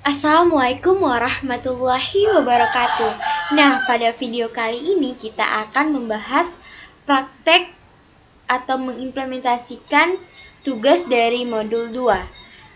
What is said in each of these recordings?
Assalamualaikum warahmatullahi wabarakatuh. Nah, pada video kali ini kita akan membahas praktek atau mengimplementasikan tugas dari modul 2.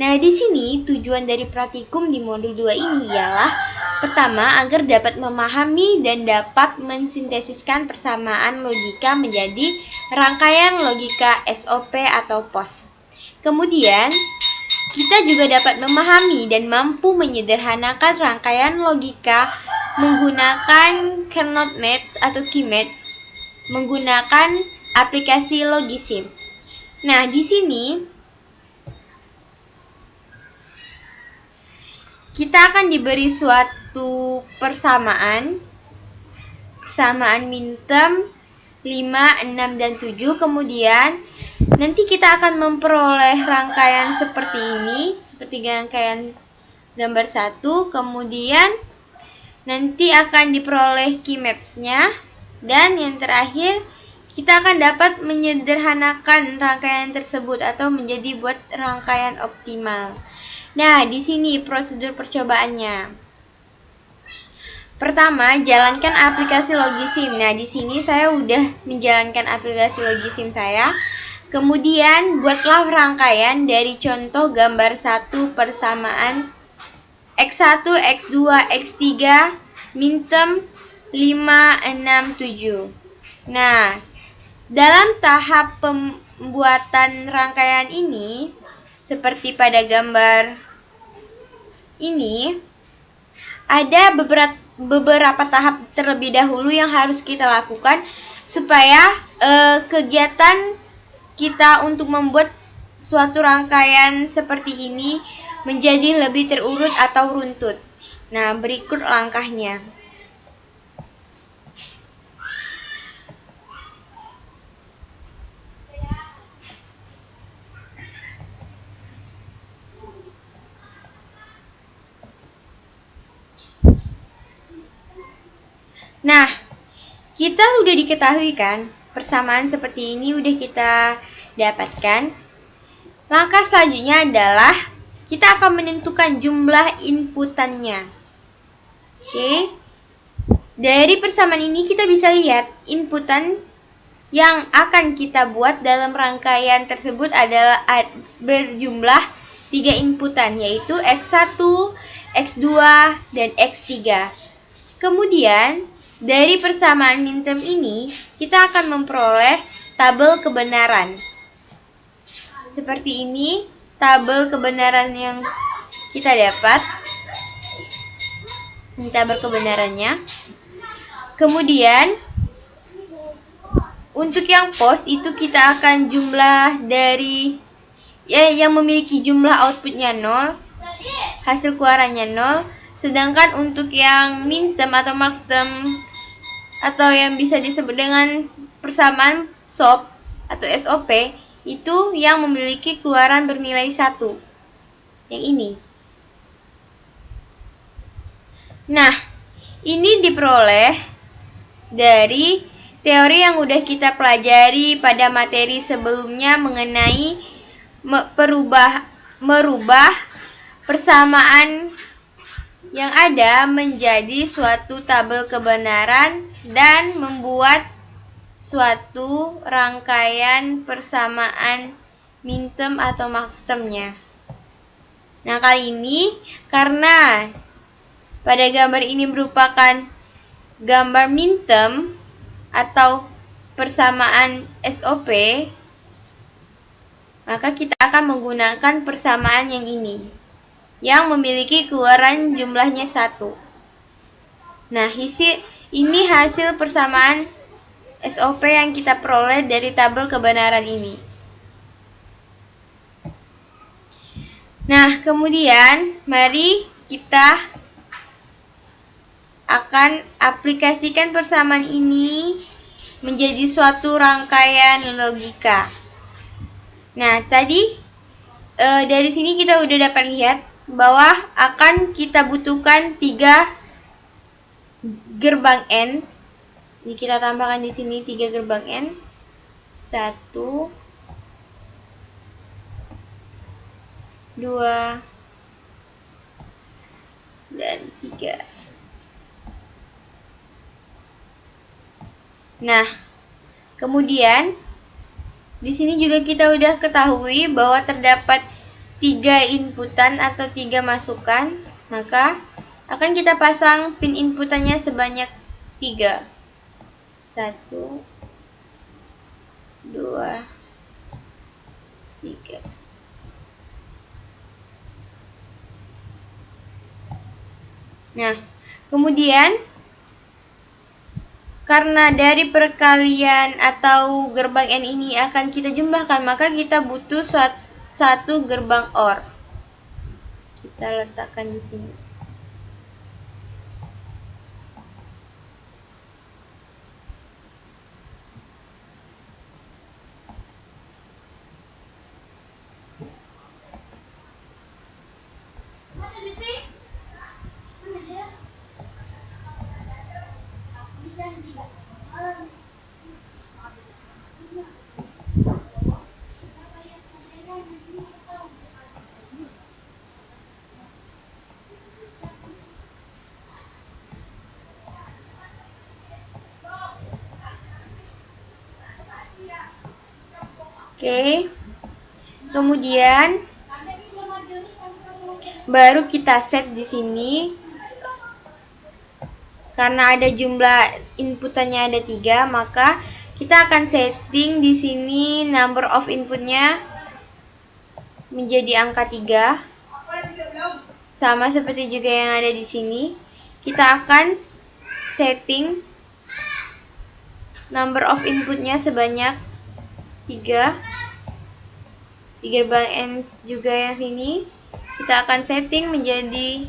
Nah, di sini tujuan dari praktikum di modul 2 ini ialah pertama, agar dapat memahami dan dapat mensintesiskan persamaan logika menjadi rangkaian logika SOP atau POS. Kemudian, kita juga dapat memahami dan mampu menyederhanakan rangkaian logika menggunakan kernot maps atau keymaps menggunakan aplikasi Logisim. Nah, di sini kita akan diberi suatu persamaan minterm 5, 6, dan 7. Kemudian nanti kita akan memperoleh rangkaian seperti ini, seperti rangkaian gambar 1. Kemudian nanti akan diperoleh keymaps-nya. Dan yang terakhir, kita akan dapat menyederhanakan rangkaian tersebut atau menjadi buat rangkaian optimal. Nah, di sini prosedur percobaannya. Pertama, jalankan aplikasi Logisim. Nah, di sini saya udah menjalankan aplikasi Logisim saya. Kemudian, buatlah rangkaian dari contoh gambar 1 persamaan X1, X2, X3, minterm 5, 6, 7. Nah, dalam tahap pembuatan rangkaian ini, seperti pada gambar ini, ada beberapa tahap terlebih dahulu yang harus kita lakukan supaya kegiatan kita untuk membuat suatu rangkaian seperti ini menjadi lebih terurut atau runtut. Nah, berikut langkahnya. Nah, kita sudah diketahui kan, persamaan seperti ini udah kita dapatkan. Langkah selanjutnya adalah kita akan menentukan jumlah inputannya. Oke. Dari persamaan ini kita bisa lihat inputan yang akan kita buat dalam rangkaian tersebut adalah berjumlah 3 inputan, yaitu X1, X2, dan X3. Kemudian, dari persamaan minterm ini, kita akan memperoleh tabel kebenaran. Seperti ini, tabel kebenaran yang kita dapat. Ini tabel kebenarannya. Kemudian, untuk yang POS itu kita akan jumlah dari yang memiliki jumlah outputnya 0, hasil keluarannya 0. Sedangkan untuk yang minterm atau maxterm atau yang bisa disebut dengan persamaan SOP atau SOP, itu yang memiliki keluaran bernilai 1. Yang ini. Nah, ini diperoleh dari teori yang udah kita pelajari pada materi sebelumnya mengenai merubah persamaan yang ada menjadi suatu tabel kebenaran dan membuat suatu rangkaian persamaan minterm atau maxtermnya. Nah, kali ini karena pada gambar ini merupakan gambar minterm atau persamaan SOP, maka kita akan menggunakan persamaan yang ini, yang memiliki keluaran jumlahnya 1. Nah, ini hasil persamaan SOP yang kita peroleh dari tabel kebenaran ini. Nah, kemudian mari kita akan aplikasikan persamaan ini menjadi suatu rangkaian logika. Nah, tadi dari sini kita udah dapat lihat bahwa akan kita butuhkan 3 gerbang N. Jadi kita tambahkan di sini 3 gerbang N. 1, 2, dan 3. Nah, kemudian di sini juga kita udah ketahui bahwa terdapat 3 inputan atau 3 masukan, maka akan kita pasang pin inputannya sebanyak 3. 1, 2, 3. Nah, kemudian karena dari perkalian atau gerbang N ini akan kita jumlahkan, maka kita butuh satu gerbang OR. Kita letakkan di sini. Oke. Kemudian baru kita set di sini. Karena ada jumlah inputannya ada 3, maka kita akan setting di sini number of inputnya menjadi angka 3. Sama seperti juga yang ada di sini. Kita akan setting number of inputnya sebanyak 3. Di gerbang N juga yang sini kita akan setting menjadi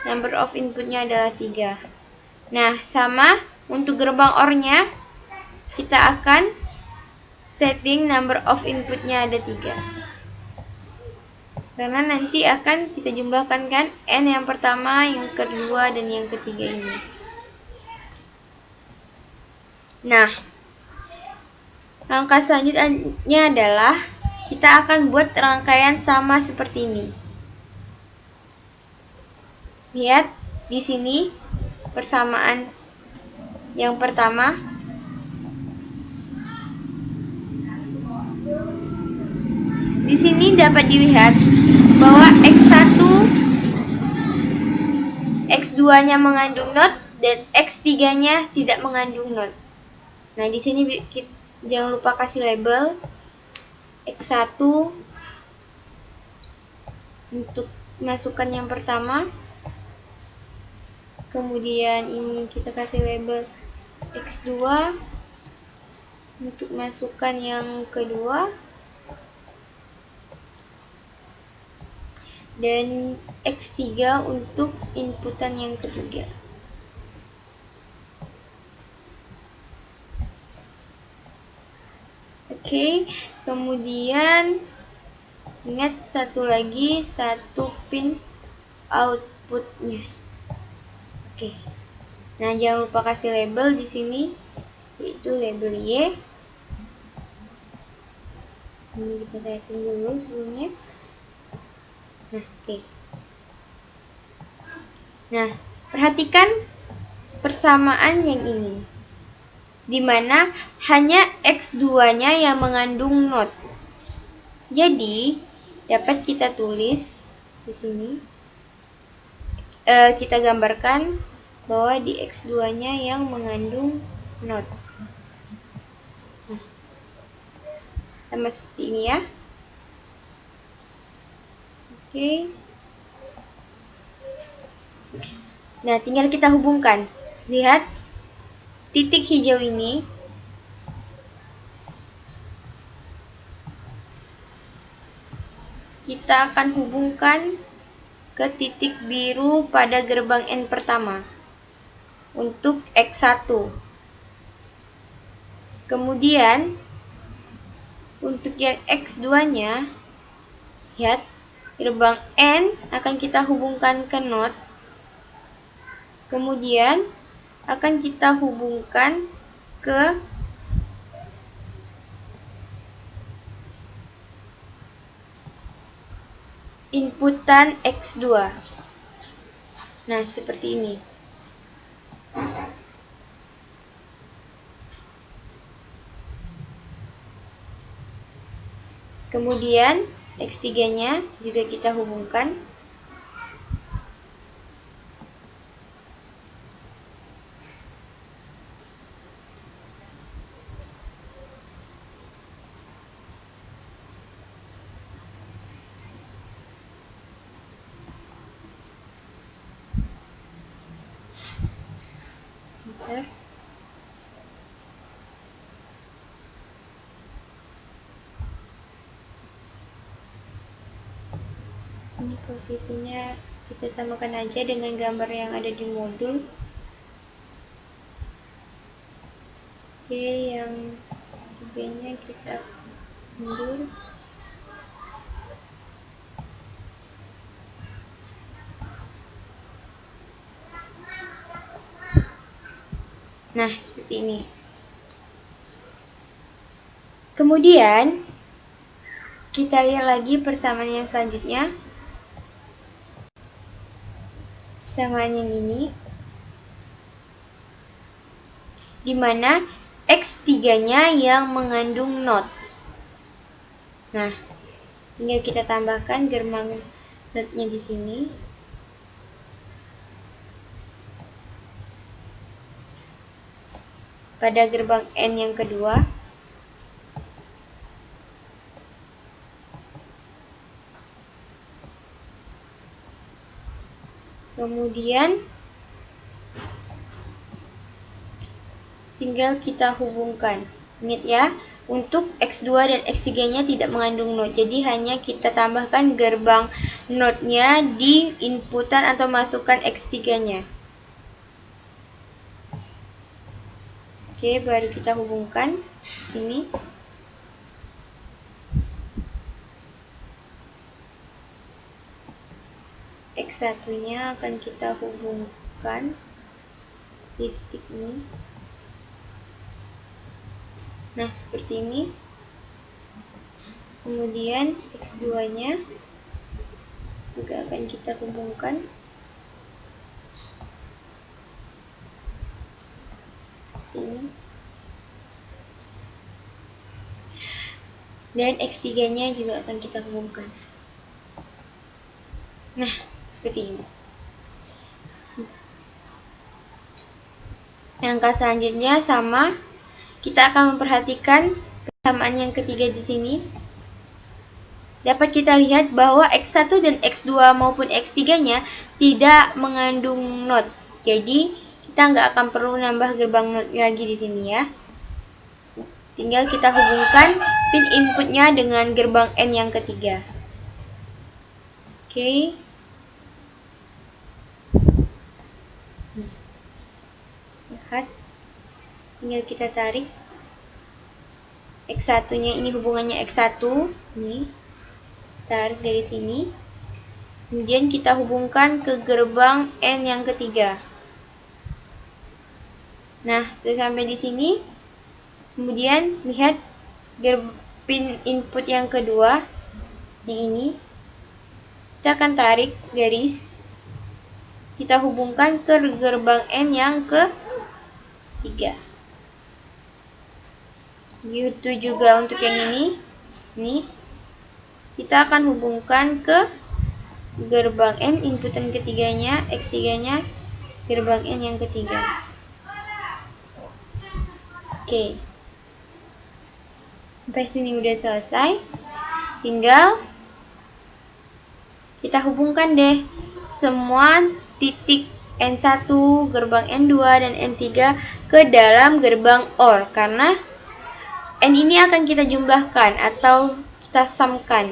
number of inputnya adalah 3. Nah, sama untuk gerbang OR-nya kita akan setting number of inputnya ada 3. Karena nanti akan kita jumlahkan kan N yang pertama, yang kedua, dan yang ketiga ini. Nah, langkah selanjutnya adalah kita akan buat rangkaian sama seperti ini. Lihat di sini persamaan yang pertama. Di sini dapat dilihat bahwa X1, X2-nya mengandung not dan X3-nya tidak mengandung not. Nah, di sini jangan lupa kasih label X1 untuk masukan yang pertama. Kemudian ini kita kasih label X2 untuk masukan yang kedua. Dan X3 untuk inputan yang ketiga. Oke, kemudian ingat satu lagi, satu pin outputnya. Oke. Nah, jangan lupa kasih label di sini, yaitu label Y. Ini kita setting dulu sebelumnya. Nah, oke. Nah, perhatikan persamaan yang ini, di mana hanya X2-nya yang mengandung not. Jadi, dapat kita tulis di sini. Kita gambarkan bahwa di X2-nya yang mengandung not. Nah, sama seperti ini ya. Oke. Nah, tinggal kita hubungkan. Lihat titik hijau ini. Kita akan hubungkan ke titik biru pada gerbang N pertama untuk X1. Kemudian untuk yang X2-nya, lihat gerbang N akan kita hubungkan ke not. Kemudian akan kita hubungkan ke inputan X2. Nah, seperti ini. Kemudian X3-nya juga kita hubungkan. Bentar. Ini posisinya kita samakan aja dengan gambar yang ada di modul. Oke, yang X3-nya kita mundur. Nah, seperti ini. Kemudian kita lihat lagi persamaan yang selanjutnya. Persamaan yang ini, dimana X3-nya yang mengandung not. Nah, tinggal kita tambahkan gerbang not-nya di sini. Pada gerbang N yang kedua. Kemudian tinggal kita hubungkan. Ingat ya, untuk X2 dan X3-nya tidak mengandung not. Jadi hanya kita tambahkan gerbang not-nya di inputan atau masukkan X3-nya. Oke, baru kita hubungkan di sini. X1-nya akan kita hubungkan di titik ini. Nah, seperti ini. Kemudian X2-nya juga akan kita hubungkan seperti ini. Dan X3-nya juga akan kita hubungkan. Nah, seperti ini. Langkah selanjutnya sama. Kita akan memperhatikan persamaan yang ketiga di sini. Dapat kita lihat bahwa X1 dan X2 maupun X3-nya tidak mengandung not. Jadi, kita nggak akan perlu nambah gerbang not lagi di sini ya. Tinggal kita hubungkan pin inputnya dengan gerbang N yang ketiga. Oke. Lihat. Tinggal kita tarik. X1-nya ini hubungannya X1. Nih. Tarik dari sini. Kemudian kita hubungkan ke gerbang N yang ketiga. Nah, sudah sampai di sini. Kemudian lihat pin input yang kedua, yang ini. Kita akan tarik garis. Kita hubungkan ke gerbang N yang ketiga. Gitu juga untuk yang ini. Nih. Kita akan hubungkan ke gerbang N inputan ketiganya, X3-nya, gerbang N yang ketiga. Oke. Sampai sini udah selesai. Tinggal kita hubungkan deh semua titik N1, gerbang N2, dan N3 ke dalam gerbang OR. Karena N ini akan kita jumlahkan atau kita samkan.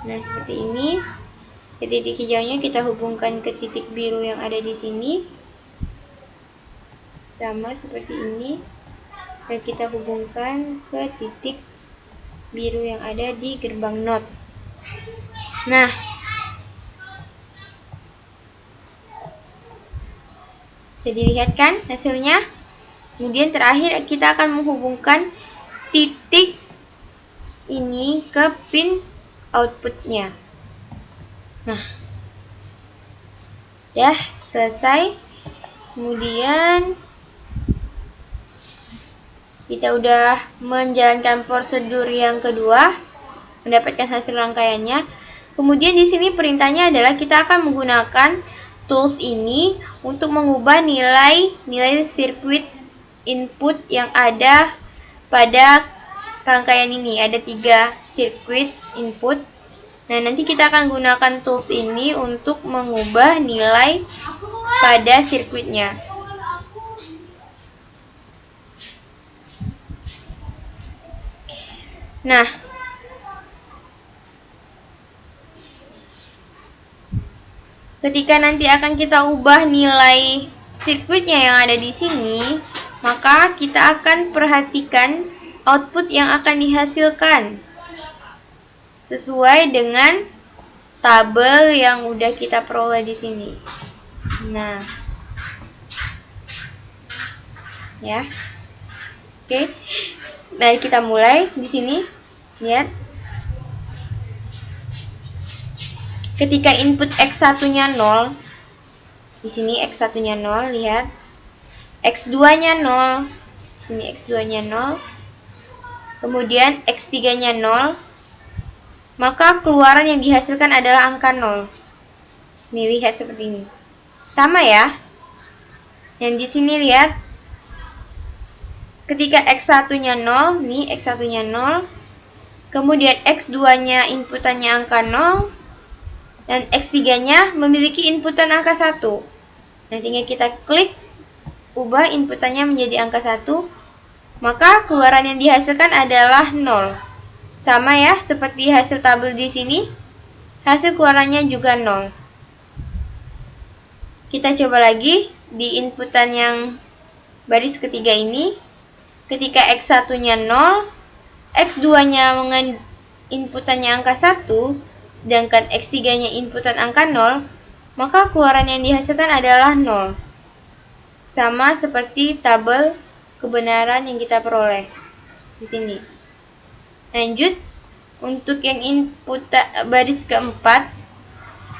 Nah, seperti ini. Titik hijaunya kita hubungkan ke titik biru yang ada di sini. Sama seperti ini. Dan kita hubungkan ke titik biru yang ada di gerbang NOT. Nah, bisa dilihat kan hasilnya? Kemudian terakhir kita akan menghubungkan titik ini ke pin outputnya. Nah, ya selesai. Kemudian kita udah menjalankan prosedur yang kedua, mendapatkan hasil rangkaiannya. Kemudian di sini perintahnya adalah kita akan menggunakan tools ini untuk mengubah nilai sirkuit input yang ada pada rangkaian ini. Ada 3 sirkuit input. Nah, nanti kita akan gunakan tools ini untuk mengubah nilai pada sirkuitnya. Nah, ketika nanti akan kita ubah nilai sirkuitnya yang ada di sini, maka kita akan perhatikan output yang akan dihasilkan sesuai dengan tabel yang udah kita peroleh di sini. Nah, ya, oke, mari kita mulai di sini. Lihat, ketika input x1-nya 0, di sini x1-nya 0, lihat, x2-nya 0, di sini x2-nya 0, kemudian x3-nya 0. Maka keluaran yang dihasilkan adalah angka 0. Nih, lihat seperti ini. Sama ya. Yang di sini lihat, ketika x1-nya 0, nih x1-nya 0, kemudian x2-nya inputannya angka 0, dan x3-nya memiliki inputan angka 1. Nah, tinggal kita klik, ubah inputannya menjadi angka 1, maka keluaran yang dihasilkan adalah 0. Sama ya, seperti hasil tabel di sini, hasil keluarannya juga 0. Kita coba lagi di inputan yang baris ketiga ini. Ketika x1-nya 0, x2-nya inputannya angka 1, sedangkan x3-nya inputan angka 0, maka keluaran yang dihasilkan adalah 0. Sama seperti tabel kebenaran yang kita peroleh di sini. Lanjut, untuk yang input baris keempat,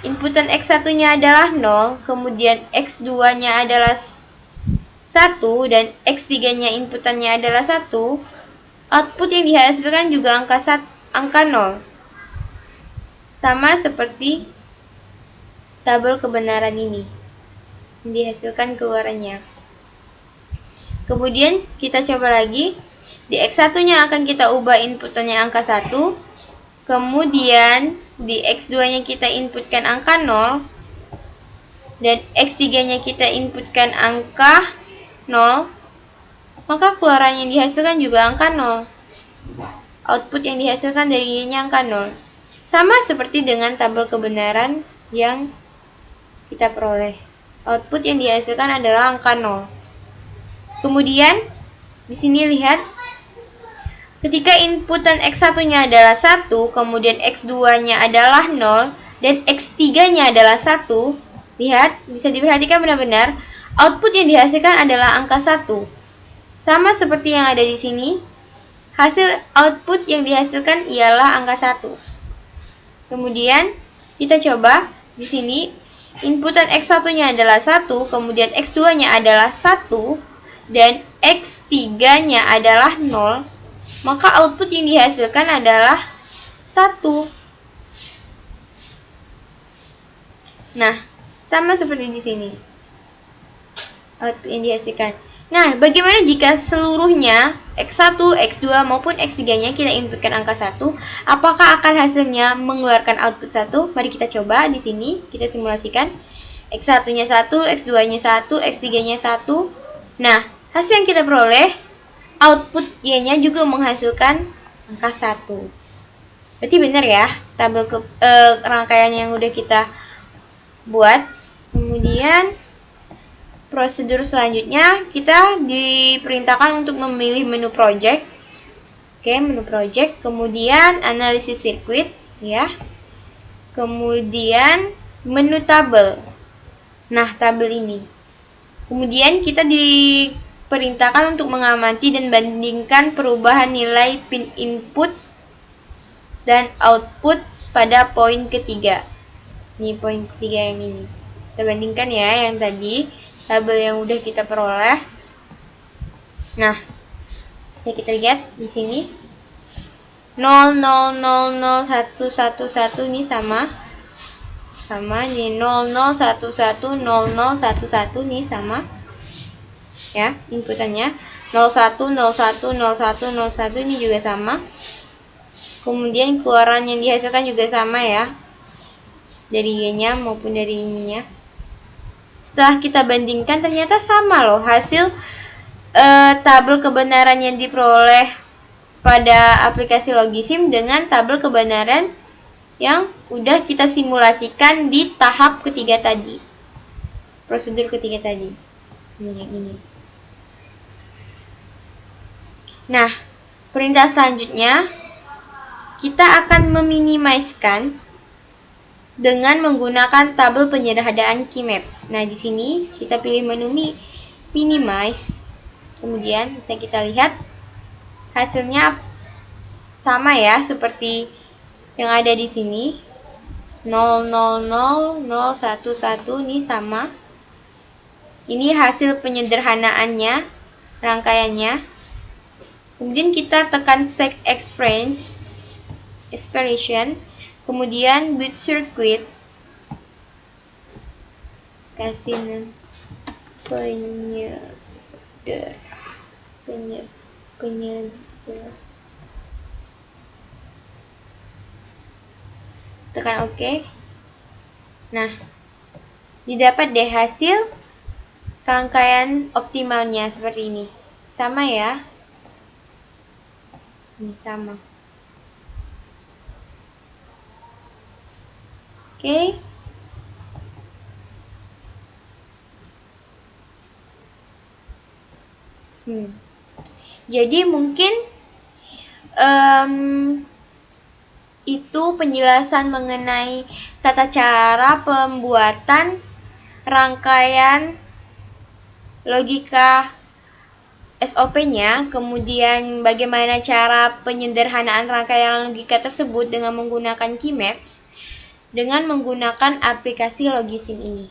inputan x1-nya adalah 0, kemudian x2-nya adalah 1, dan x3-nya inputannya adalah 1. Output yang dihasilkan juga angka 0. Sama seperti tabel kebenaran ini. Dihasilkan keluarannya. Kemudian kita coba lagi. Di x1-nya akan kita ubah inputannya angka 1. Kemudian di x2-nya kita inputkan angka 0. Dan x3-nya kita inputkan angka 0. Maka keluaran yang dihasilkan juga angka 0. Output yang dihasilkan darinya angka 0. Sama seperti dengan tabel kebenaran yang kita peroleh. Output yang dihasilkan adalah angka 0. Kemudian di sini lihat, ketika inputan x1-nya adalah 1, kemudian x2-nya adalah 0, dan x3-nya adalah 1, lihat, bisa diperhatikan benar-benar, output yang dihasilkan adalah angka 1. Sama seperti yang ada di sini, hasil output yang dihasilkan ialah angka 1. Kemudian, kita coba, di sini, inputan x1-nya adalah 1, kemudian x2-nya adalah 1, dan x3-nya adalah 0, maka output yang dihasilkan adalah 1. Nah, sama seperti di sini. Output yang dihasilkan. Nah, bagaimana jika seluruhnya x1, x2 maupun x3-nya kita inputkan angka 1? Apakah akan hasilnya mengeluarkan output 1? Mari kita coba di sini, kita simulasikan. X1-nya 1, x2-nya 1, x3-nya 1. Nah, hasil yang kita peroleh, output Y-nya juga menghasilkan angka 1. Berarti benar ya, tabel rangkaian yang udah kita buat. Kemudian prosedur selanjutnya, kita diperintahkan untuk memilih menu project. Oke, menu project, kemudian analisis sirkuit, ya. Kemudian menu tabel. Nah, tabel ini. Kemudian kita diperintahkan untuk mengamati dan bandingkan perubahan nilai pin input dan output pada poin ketiga. Ini poin ketiga yang ini. Kita bandingkan ya yang tadi, tabel yang udah kita peroleh. Nah, bisa kita lihat di sini 0 0 0 0 1 1 1 ini sama ini 0 0 1 1 0 0 1 1 ini sama ya, inputannya 01 01 01 01 ini juga sama. Kemudian keluaran yang dihasilkan juga sama ya, dari Y-nya maupun dari ininya. Setelah kita bandingkan ternyata sama loh hasil tabel kebenaran yang diperoleh pada aplikasi Logisim dengan tabel kebenaran yang udah kita simulasikan di tahap ketiga tadi, prosedur ketiga tadi. Ini yang ini. Nah, perintah selanjutnya kita akan meminimaliskan dengan menggunakan tabel penyederhanaan keymaps. Nah, di sini kita pilih menu minimize. Kemudian bisa kita lihat hasilnya sama ya, seperti yang ada di sini. 0 0 0 0 1 1 ini sama. Ini hasil penyederhanaannya, rangkaiannya. Kemudian kita tekan set expression, kemudian build circuit, kasih penyederhanaan. Tekan OK. Nah, didapat deh hasil rangkaian optimalnya seperti ini. Sama ya. Ini sama. Oke. Jadi mungkin itu penjelasan mengenai tata cara pembuatan rangkaian logika SOP-nya, kemudian bagaimana cara penyederhanaan rangkaian logika tersebut dengan menggunakan keymaps dengan menggunakan aplikasi Logisim ini.